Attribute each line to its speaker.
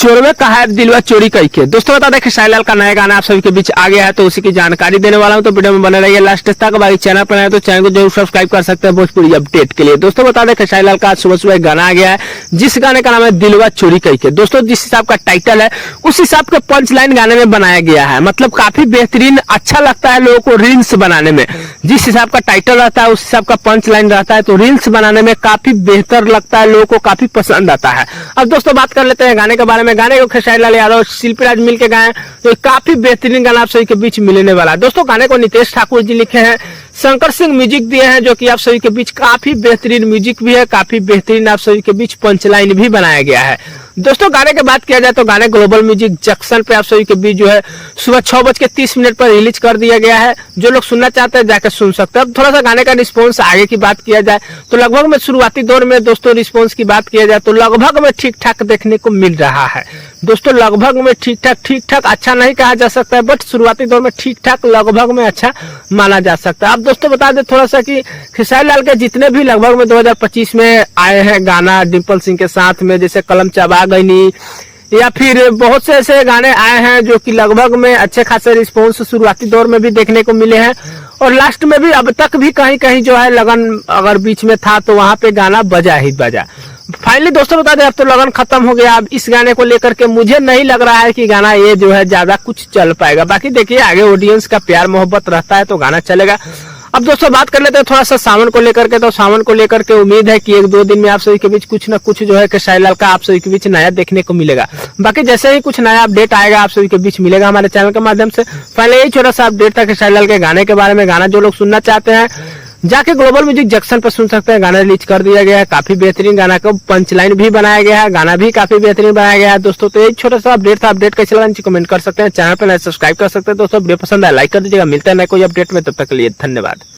Speaker 1: चोरवे कहा है दिलवा चोरी कई के। दोस्तों बता दें खेसारी लाल का नया गाना आप सभी के बीच आ गया है, तो उसी की जानकारी देने वाला हूं, तो वीडियो में बने रहिए लास्ट तक। बाकी चैनल पर आए तो चैनल को जरूर सब्सक्राइब कर सकते हैं भोजपुरी अपडेट के लिए। दोस्तों बता दें खेसारी लाल का सुबह सुबह गाना आ गया है, जिस गाने का नाम है दिलवा चोरी कई के। दोस्तों जिस हिसाब का टाइटल है उस हिसाब का पंच लाइन गाने में बनाया गया है, मतलब काफी बेहतरीन अच्छा लगता है लोगों को रील्स बनाने में। जिस हिसाब का टाइटल रहता है उस हिसाब का पंच लाइन रहता है, तो रील्स बनाने में काफी बेहतर लगता है, लोगों को काफी पसंद आता है। अब दोस्तों बात कर लेते हैं गाने के बारे में। गाने को खेसारी लाल यादव शिल्पी राज मिलकर गाए, तो काफी बेहतरीन गाना आप सभी के बीच मिलने वाला है। दोस्तों गाने को नितेश ठाकुर जी लिखे हैं, शंकर सिंह म्यूजिक दिए हैं, जो कि आप सभी के बीच काफी बेहतरीन म्यूजिक भी है, काफी बेहतरीन आप सभी के बीच पंचलाइन भी बनाया गया है। दोस्तों गाने की बात किया जाए तो गाने ग्लोबल म्यूजिक जंक्शन पे आप सभी के बीच जो है सुबह 6:30 पर रिलीज कर दिया गया है। जो लोग सुनना चाहते हैं जाकर सुन सकते हैं। अब थोड़ा सा गाने का रिस्पॉन्स आगे की बात किया जाए तो लगभग में शुरुआती दौर में दोस्तों रिस्पॉन्स की बात किया जाए तो लगभग में ठीक ठाक देखने को मिल रहा है। दोस्तों लगभग में ठीक ठाक अच्छा नहीं कहा जा सकता है, बट शुरुआती दौर में ठीक ठाक लगभग में अच्छा माना जा सकता है। अब दोस्तों बता दें थोड़ा सा कि खेसारी लाल के जितने भी लगभग में 2025 में आए हैं गाना डिम्पल सिंह के साथ में, जैसे कलम चबा गईनी, या फिर बहुत से ऐसे गाने आए हैं जो कि लगभग में अच्छे खासे रिस्पॉन्स शुरुआती दौर में भी देखने को मिले हैं, और लास्ट में भी अब तक भी कहीं कहीं जो है लगन अगर बीच में था तो वहां पे गाना बजा ही बजा। फाइनली दोस्तों बता दें अब तो लगन खत्म हो गया। अब इस गाने को लेकर के मुझे नहीं लग रहा है कि गाना ये जो है ज्यादा कुछ चल पाएगा। बाकी देखिए आगे ऑडियंस का प्यार मोहब्बत रहता है तो गाना चलेगा। अब दोस्तों बात कर लेते हैं थोड़ा सा सावन को लेकर के। तो सावन को लेकर के उम्मीद है कि 1-2 दिन में आप सभी के बीच कुछ ना कुछ जो है खेसारी लाल का आप सभी के बीच नया देखने को मिलेगा। बाकी जैसे ही कुछ नया अपडेट आएगा आप सभी के बीच मिलेगा हमारे चैनल के माध्यम से। पहले यही छोटा सा अपडेट था खेसारी लाल के गाने के बारे में। गाना जो लोग सुनना चाहते हैं जाके ग्लोबल म्यूजिक जंक्शन पर सुन सकते हैं। गाना रिलीज कर दिया गया है, काफी बेहतरीन गाना को पंच लाइन भी बनाया गया है, गाना भी काफी बेहतरीन बनाया गया है। दोस्तों तो एक छोटा सा अपडेट था, अपडेट कैसे लगा नीचे कमेंट कर सकते हैं, चैनल पर सब्सक्राइब कर सकते हैं। दोस्तों वीडियो पसंद है लाइक कर दीजिएगा। मिलता है नए कोई अपडेट में, तब तक के लिए धन्यवाद।